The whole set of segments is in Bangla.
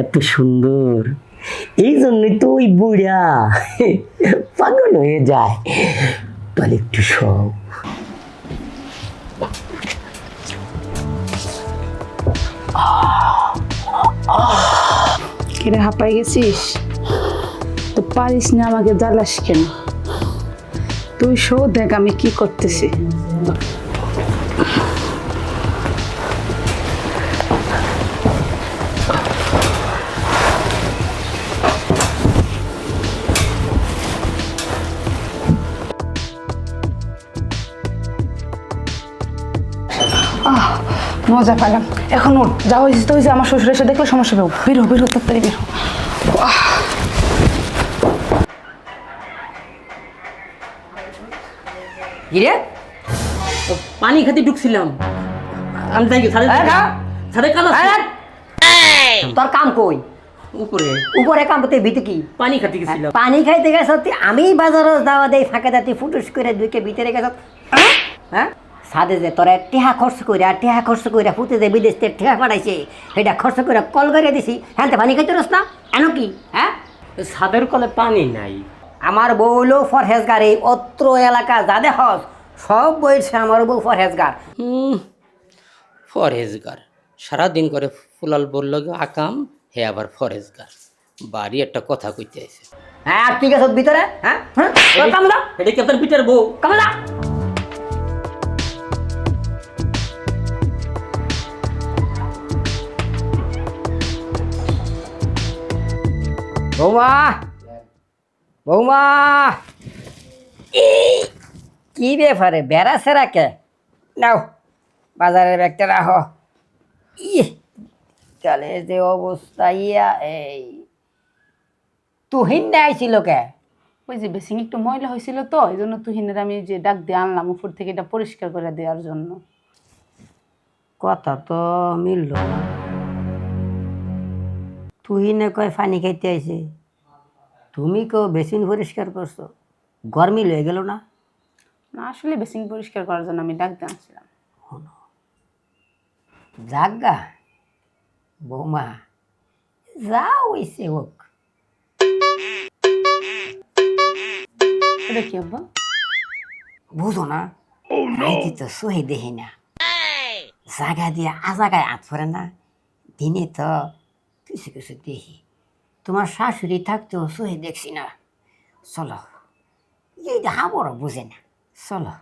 এত সুন্দর, এই জন্যই তো ওই বুড়া পাগল হয়ে যায়। তাহলে একটু সব কিরে হাঁপাই গেছিস? তো পারিস না আমাকে জ্বালাস কেন? তুই শো দেখ আমি কি করতেছি। মজা পেলাম। এখন ওর যা হয়েছে তো হয়েছে, আমার শ্বশুর এসে দেখলে সমস্যা হবে। বেরো বেরো তাড়াতাড়ি বেরো। কিরে পানি খেতে ঢুকছিলাম আমি, তাই সাথে কাম তোর কাম কই? উপরে উপরে কাম করতে ভিতরে কি? পানি খেতে গেছিলাম। পানি খাইতে গেছ? আমি বাজারে যাওয়া দেই ফাঁকে দাঁতি ফুটুস করে দুইকে ভিতরে গেছ। হ্যাঁ সাদে যে তোরা টেহা খরচ কইরা ফুটে যে বিদেশ থেকে টেহা পাঠাইছে, সেটা খরচ করে কল করে দিছি। হ্যাঁ পানি খাইতে রস না এন কি? হ্যাঁ ছাদের কলে পানি নাই। আমার বউ হলো ফরহেজগার। এই অত্র এলাকা যাদের হস সব বইছে আমার বউ ফরহেজগার। ফরেজগার সারাদিন করে ফুলাল বলল আকাম, হে আবার ফরেজগার। বাড়ি একটা কথা কইতে আছে। হ্যাঁ আর তুই গেছ ভিতরে? হ্যাঁ কামলা এটা কি আপনার পিটার বউ? কামলা বৌমা, বৌমা কি ব্যাপারে বেড়া সেরা কে? নাও বাজারের ব্যাগটা রাখো। চলে যে অবস্থা ইয়া। এই তুহিন আইছিল কে? ওই যে বেসিং একটু ময়লা হয়েছিল তো, এই জন্য তুহিনের আমি যে ডাক দিয়ে আনলাম উপর থেকে, এটা পরিষ্কার করে দেওয়ার জন্য। কথা তো মিলল না। তুহিনে কয় পানি খাইতে আইছে, তুমি কেউ বেসিন পরিষ্কার করছো? গরমি লয়ে গেল না? না আসলে বেসিং পরিষ্কার করার জন্য আমি ডাক দিয়ে আনছিলাম। জাগা বৌমা যা হইছে হোক। এটা কি আব্বা? বুঝো না রাইতে তো সহি দেখি না, জাগা দিয়ে আজাগায় আত পরে না। দিনে তো কিছু কিছু দেখি। তোমার শাশুড়ি থাকতেও সহি দেখছি না। চলো এই দেখা বড় বুঝে না, চলো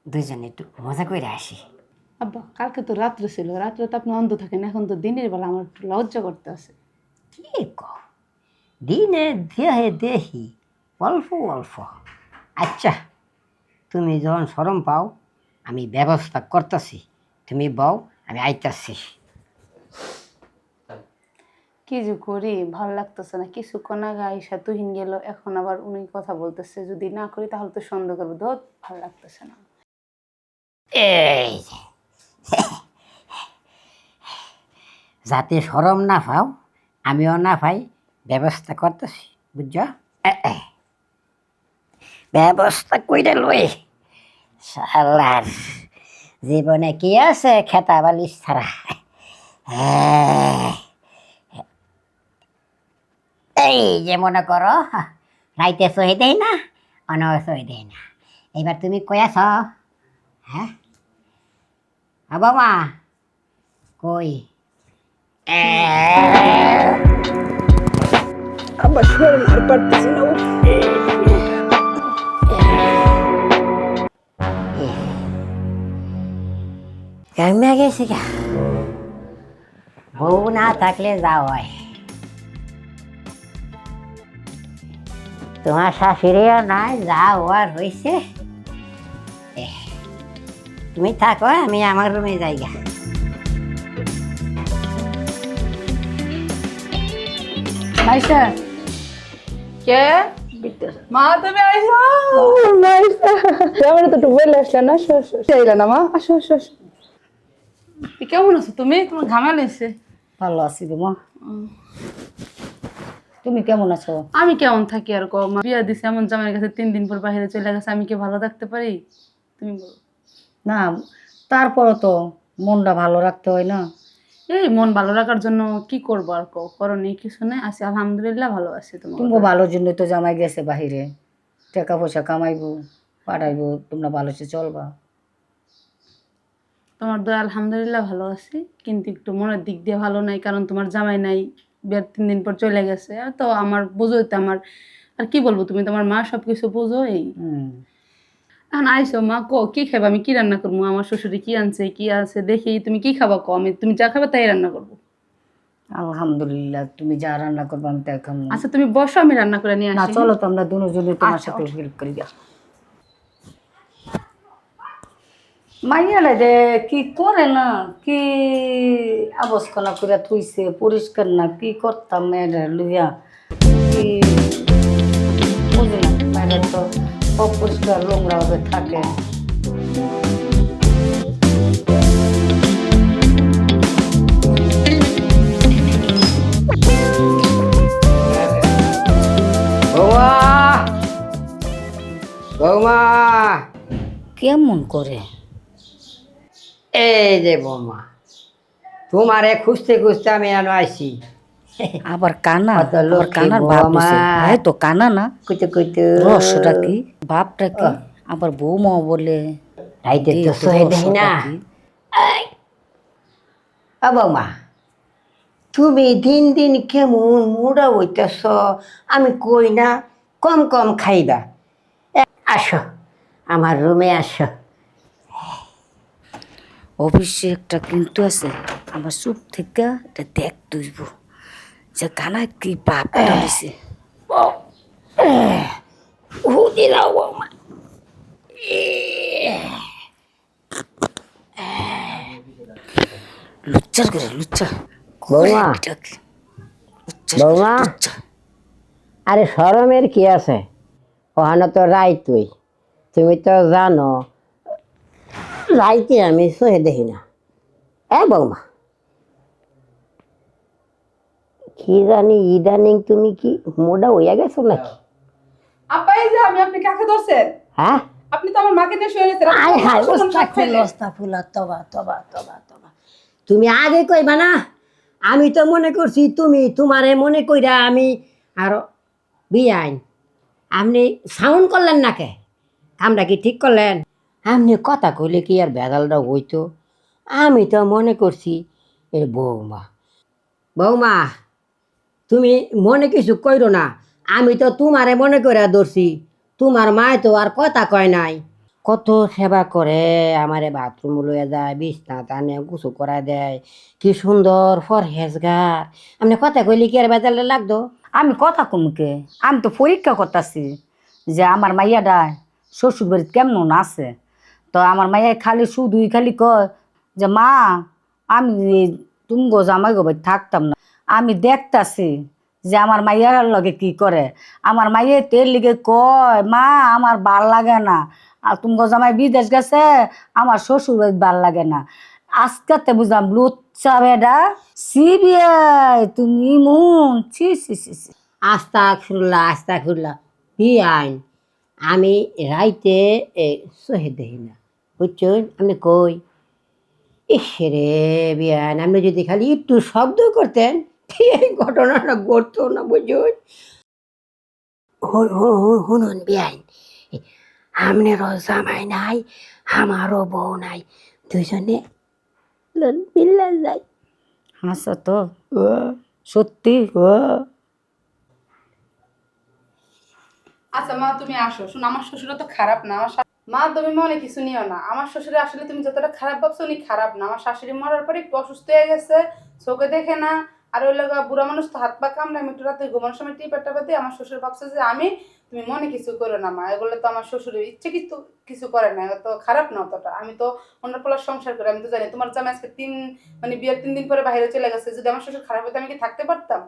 দুইজনে একটু মজা করে আসি। আব্বা কালকে তো রাত্রে ছিল, রাত্রে তো আপনি অন্ধ থাকেন, এখন তো দিনের বেলা আমার একটু লজ্জা করতে আছে। কি কও? দিনে দেহে দেখি অল্প অল্প। আচ্ছা তুমি যখন শরম পাও আমি ব্যবস্থা করতেছি, তুমি বউ আমি আইতাছি। কি যে করি ভালো লাগতেছে না। কিছুক্ষণ আগে আইসা তুহিন গেল, এখন আবার উনি কথা বলতেছে। যদি না করি তাহলে তো সন্দেহ করবো। ধর ভালো লাগতেছে না। এই যাতে শরম না পাও আমিও না পাই ব্যবস্থা করতেছি, বুঝছ? ব্যবস্থা কইরা লই। শালার জীবনে কি আছে খেতা বালিশ ছাড়া। এই যে মনে করো রাইতে সহি দেয় না, অনও সহি দেয় না। এইবার তুমি কয়াছ হ্যাঁ বাবা কই? আব্বা শরম আর পারতেছি না। কেমনে গেছে গা? বউ না থাকলে যা হয়। তোমার শাশুড়িও নাই, যা হওয়ার হয়েছে। তুমি থাকো, আমি আমার রুমে যাই গা। মাইশা কে? মা তুমি আইসো? মাইশা আমার তো একটু বলে আসলে না, চাইলে না মা। আসো আসো আসো। কেমন আছো তুমি? তোমার ঘামা লেগেছে। ভালো আছি গো মা, তুমি কেমন আছো? আমি কেমন থাকি আর কম? বিয়া দিছে এমন জামাইয়ের কাছে, 3 দিন পর বাইরে চলে গেছে, আমি কি ভালো থাকতে পারি? তুমি বলো। না তারপরও তো মনটা ভালো রাখতে হয় না। এই মন ভালো রাখার জন্য কি করবো আর করণীয় কিছু নেই, আছি আলহামদুলিল্লাহ ভালো আছি। তোমার তুমি ভালোর জন্য তো জামাই গেছে বাহিরে, টাকা পয়সা কামাইবো পাঠাইবো, তোমরা ভালো সে চলবা। তোমার দয়া আলহামদুলিল্লাহ ভালো আছি, কিন্তু একটু মনের দিক দিয়ে ভালো নাই, কারণ তোমার জামাই নাই, বিয়ার 3 দিন পর চলে গেছে। আর তো আমার বোঝোই তো, আমার আর কি বলবো, তুমি তোমার মা সবকিছু বোঝো। এই এখন আইসো মা, কি খাবা, আমি কি রান্না করবো, আমার শ্বশুরে কি আনছে কি আছে দেখি, তুমি কি খাবা আমি তুমি যা খাবে তাই রান্না করবো। আলহামদুলিল্লাহ, তুমি যা রান্না করবো আমি তাই খাবো। আচ্ছা তুমি বসো, আমি রান্না করে নিয়ে না আসি। চলো তো আমরা দুজনে তোমার আচ্ছা, সাথে হেল্প করি। মাইয়ালে দে কি করে না, কি আবস্কনা করে থুইছে, পরিষ্কার না কি করতাম মেয়েরা লইয়া, কি বুঝি না, মেয়েরা তো অপরিষ্কার নোংরা ভাবে থাকে। বৌমা, বৌমা, কেমন করে? এই যে বৌমা, তোমারে খুঁজতে খুঁজতে আমি এনে আইছি। আবার কানা, কত আবার লক্ষ্মী কানার বউ ভাব আমার। হইছে। হ্যাঁ তো কানা না, কইতে কইতে রহস্যটা কি, ভাবটা কি? আবার বৌমা বলে রাইতে তো এই তো সহে দেই না। রহস্যটা কি? বৌমা, তুমি দিন দিন কেমন মোড়া হইতেছ, আমি কই না কম কম খাইবা। আসো আমার রুমে আসো। অবশ্যই একটা কিন্তু আছে, আমার চুপ থেকে এটা দেখ তুইব যে কানা কি বাপটা হয়েছে। দিলাও বৌমা। লুচ্চার করে লুচ্চা বৌমা, বৌমা, আরে শরমের কি আছে, ওখানে তো রাই তুমি তো জানো রাইতে আমি সহে দেখি না। বৌমা, কি জানি ইদানিং তুমি কি মোটা হইয়া গেছো নাকি? আপা এই যে আমি, আপনি কাকে ধরছেন? হ্যাঁ, আপনি তো আমার মাকে নিয়ে শুয়ে গেছেন। আয় হায়, ওস্তাগফিরুল্লাহ, তবা তবা তবা তবা। তুমি আগে কইবা না, আমি তো মনে করছি তুমি তোমারে মনে কইরা আমি আরো বিয়াইন। আপনি সাউন্ড করলেন না কে? কামটা কি ঠিক করলেন? আপনি কথা কইলে কি আর ভেজালটা হইতো? আমি তো মনে করছি এ বৌমা। বৌমা, তুমি মনে কিছু কইরো না, আমি তো তোমারে মনে করে ধরছি। তোমার মায় তো আর কথা কয় নাই, কত সেবা করে, আমারে বাথরুম লইয়া যায়, বিছনা টানে, গুছু করা দেয়, কি সুন্দর ফরহেজগার। আপনি কথা কইলে কি আর বেজালে লাগতো? আমি কথা কমকে, আমি তো পরীক্ষা করতেছি যে আমার মাইয়াটা শ্বশুর বাড়িতে কেমন আছে। তো আমার মাইয়া খালি শুধুই খালি কয় যে মা আমি তুমি গো জামাই গো বাড়ি থাকতাম না। আমি দেখতাছি যে আমার মাইয়ার লগে কি করে। আমার মাইয়ে তেল লিগে কয় মা আমার ভাল লাগে না, আর তুমি গো জামাই বিদেশ গেছে, আমার শ্বশুর বাড়ি ভাল লাগে না। আজকাতে বুঝলাম লুচ্চা বেডা, সিবিআই তুমি মন ছি ছি ছি ছি। আস্তাগফিরুল্লাহ, আস্তাগফিরুল্লাহ। বিয়াইন, আমি রাইতে সহে দেখি না, বুঝছেন? আপনি কই ইসরে বিয়ান, আপনি যদি খালি একটু শব্দ করতেন এই ঘটনাটা ঘটতো না, বুঝুন? শুনুন বিয়াইন, আপনারও জামাই নাই, আমারও বউ নাই, দুজনে মিল্লা যাই। হাসো তো সত্যি? আচ্ছা মা তুমি আসো, শুন আমার শ্বশুর তো খারাপ না, আমার মা তুমি মনে কিছু নিও না। আমার শ্বশুরে আসলে তুমি যতটা খারাপ ভাবছো উনি খারাপ না। আমার শাশুড়ি মরার পরে একটু অসুস্থ হয়ে গেছে, চোখে দেখে না, আর ওই লাগা বুড়া মানুষ তো হাত পা কামড়ে, আমি একটু রাতে ঘুমানোর সময় টিপা টাপা দিয়ে আমার শ্বশুর ভাবছে যে আমি, তুমি মনে কিছু করো না মা, এগুলো তো আমার শ্বশুরের ইচ্ছে কিন্তু কিছু করে না, তো খারাপ না অতটা। আমি তো অন্য পোলার সংসার করি, আমি তো জানি তোমার জামাই আজকে মানে বিয়ের 3 দিন পরে বাইরে চলে গেছে। যদি আমার শ্বশুর খারাপ হতো আমি কি থাকতে পারতাম?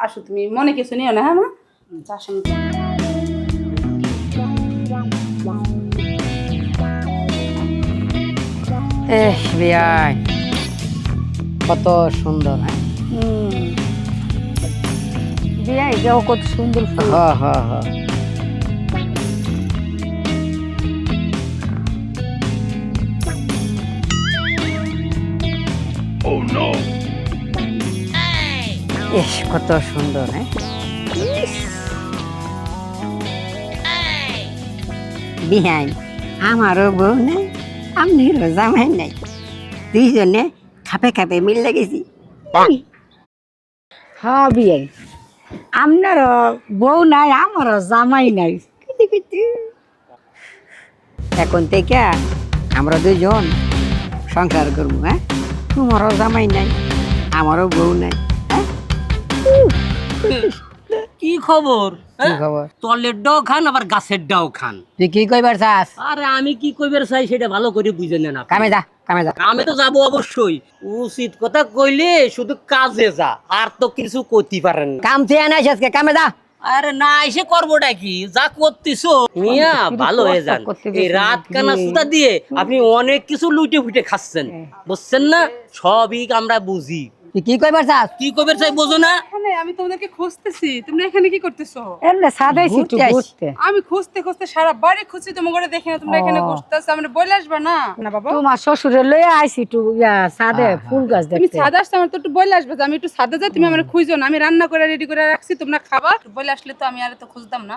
আসো তুমি মনে কিছু নিও না। হ্যাঁ মা, আসুন। বিয়াই কত সুন্দর। হ্যাঁ, বিয়া এটাও কত সুন্দর ফুল। হ্যাঁ হ্যাঁ হ্যাঁ। ইস কত সুন্দর, হ্যাঁ? বিহান আমারও বউ নাই, আপনারও জামাই নাই, দুইজনে খাপে খাপে মিল লেগেছি। হ্যাঁ বিয়ে আপনারও বউ নাই আমারও জামাই নাই। এখন থেকে আমরা দুজন সংসার করবো, হ্যাঁ? তোমারও জামাই নাই, আমারও বউ নাই, হ্যাঁ? কি খবর? কি খবর? তলের ডাও খান আবার গাছের ডাও খান। তুই কি কইবার চাস? আরে আমি কি কইবার চাই সেটা ভালো করে বুঝে নেন আপনি। কামে যা, কামে যা। আমি তো যাবো অবশ্যই, উচিত কথা কইলে শুধু কাজে যা, আর তো কিছু করতে পারেন না। কাম থেকে আনাইস আজকে, কামে যা। আরে না এসে করবোটা কি, যা করতেছো মিয়া ভালো হয়ে যান। এই রাত কানা সুতা দিয়ে আপনি অনেক কিছু লুটে ফুটে খাচ্ছেন, বুঝছেন না? সবই আমরা বুঝি। তুই কি কইবার চাস? কি কইবার চাই বোঝো না? এখানে আমি তোমাদেরকে খুঁজতেছি, তোমরা এখানে কি করতেছো? এমনি সাদাইছি একটু ঘুরতে ঘুরতে। আমি খুঁজতে খুঁজতে সারা বাড়ি খুঁজছি, তোমার ঘরে দেখি না, তোমরা এখানে খুঁজতেছো, আমরা বলে আসবা না? না বাবা, তোমার শ্বশুরের লইয়া আইছি একটু সাদে ফুল গাছ তুমি দেখতে। ছাদে আসছো, আমার তো একটু বলে আসবে যে আমি একটু ছাদে যাই, তুমি আমার খুঁজো না। আমি রান্না করে রেডি করে রাখছি, তোমরা খাবা। বলে আসলে তো আমি আর তো খুঁজতাম না।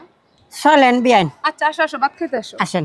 চলেন বিয়ান, আচ্ছা আসো আসো, ভাত খেতে আসো। আসেন।